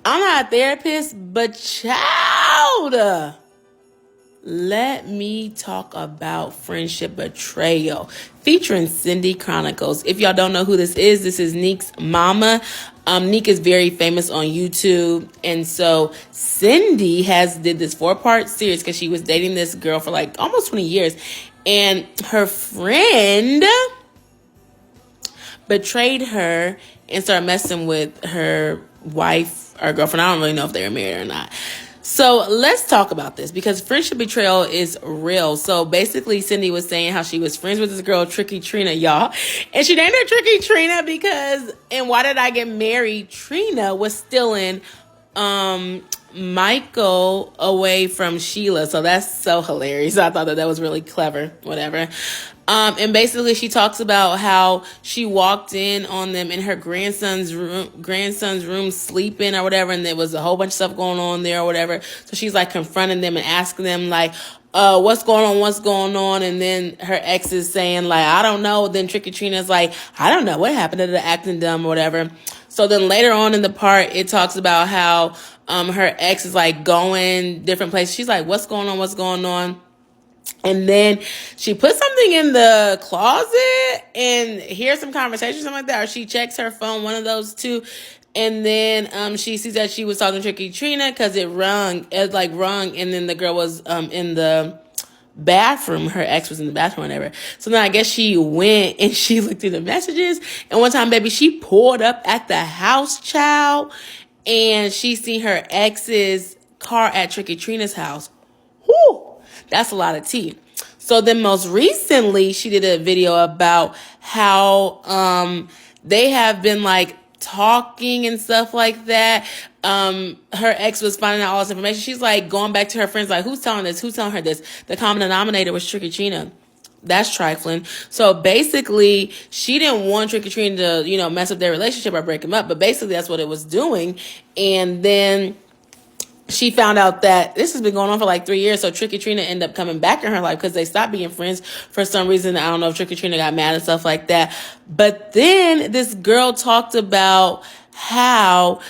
I'm not a therapist, but child, let me talk about friendship betrayal featuring Cindy Chronicles. If y'all don't know who this is Niques' mama. Nique is very famous on YouTube. And so Cindy did this 4-part series because she was dating this girl for like almost 20 years. And her friend betrayed her and started messing with her wife or girlfriend. I don't really know if they were married or not. So let's talk about this because friendship betrayal is real. So basically, Cindy was saying how she was friends with this girl, Tricky Trina, y'all. And she named her Tricky Trina because, and why did I get married? Trina was stealing Michael away from Sheila. So that's so hilarious. I thought that was really clever, whatever. And basically she talks about how she walked in on them in her grandson's room sleeping or whatever. And there was a whole bunch of stuff going on there or whatever. So she's like confronting them and asking them like, what's going on? And then her ex is saying like, I don't know. Then Tricky Trina's like, I don't know what happened to the acting dumb or whatever. So then later on in the part, it talks about how, her ex is like going different places. She's like, what's going on? And then she put something in the closet and hears some conversation, something like that. Or she checks her phone, one of those two. And then she sees that she was talking to Tricky Trina because it rung. And then the girl was in the bathroom. Her ex was in the bathroom or whatever. So then I guess she went and she looked through the messages. And one time, baby, she pulled up at the house, child. And she seen her ex's car at Tricky Trina's house. Whew. That's a lot of tea. So then most recently, she did a video about how they have been like talking and stuff like that. Her ex was finding out all this information. She's like going back to her friends like, who's telling this? Who's telling her this? The common denominator was Tricky Trina. That's trifling. So basically, she didn't want Tricky Trina to, mess up their relationship or break them up. But basically, that's what it was doing. And then she found out that this has been going on for like 3 years. So Tricky Trina ended up coming back in her life because they stopped being friends for some reason. I don't know if Tricky Trina got mad and stuff like that. But then this girl talked about how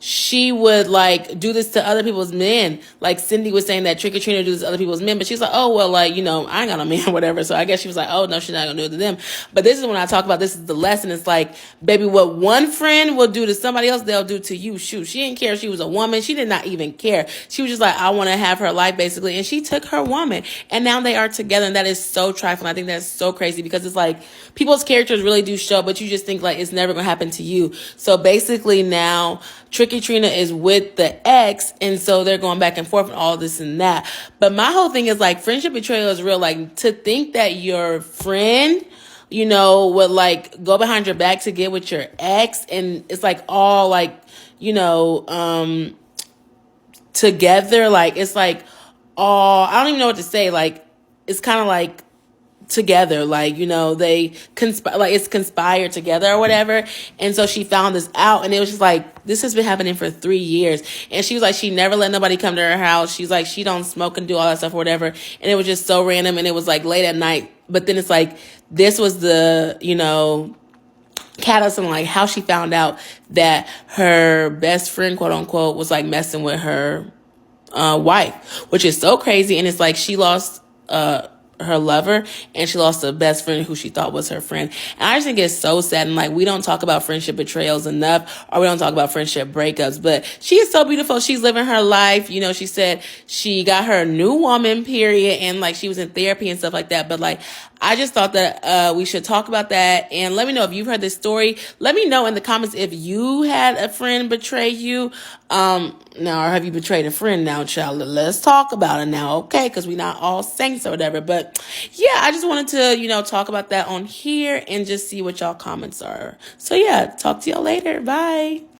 she would like do this to other people's men. Like Cindy was saying that Tricky Trina do this to other people's men, but she's like, oh, well, like, I ain't got no man or whatever. So I guess she was like, oh, no, she's not gonna do it to them. But this is when I talk about, this is the lesson. It's like, baby, what one friend will do to somebody else, they'll do to you. Shoot, she didn't care if she was a woman. She did not even care. She was just like, I want to have her life basically. And she took her woman and now they are together. And that is so trifling. I think that's so crazy because it's like people's characters really do show, but you just think like it's never gonna happen to you. So basically now Tricky Trina is with the ex, and so they're going back and forth and all this and that. But my whole thing is like friendship betrayal is real. Like to think that your friend, would like go behind your back to get with your ex, and it's like all like, together. Like it's like all, I don't even know what to say. Like it's kind of like together, like they conspire, like it's conspired together or whatever. And so she found this out, and it was just like, this has been happening for 3 years. And she was like, she never let nobody come to her house. She's like, she don't smoke and do all that stuff or whatever. And it was just so random, and it was like late at night. But then it's like, this was the catalyst on like how she found out that her best friend, quote unquote, was like messing with her wife, which is so crazy. And it's like she lost her lover, and she lost a best friend who she thought was her friend. And I just think it's so sad. And like, we don't talk about friendship betrayals enough, or we don't talk about friendship breakups. But she is so beautiful. She's living her life. She said she got her new woman, period. And like, she was in therapy and stuff like that. But like, I just thought that we should talk about that. And let me know if you've heard this story. Let me know in the comments if you had a friend betray you. Now, or have you betrayed a friend now, child? Let's talk about it now, okay? Because we're not all saints or whatever. But yeah, I just wanted to, talk about that on here and just see what y'all comments are. So yeah, talk to y'all later. Bye.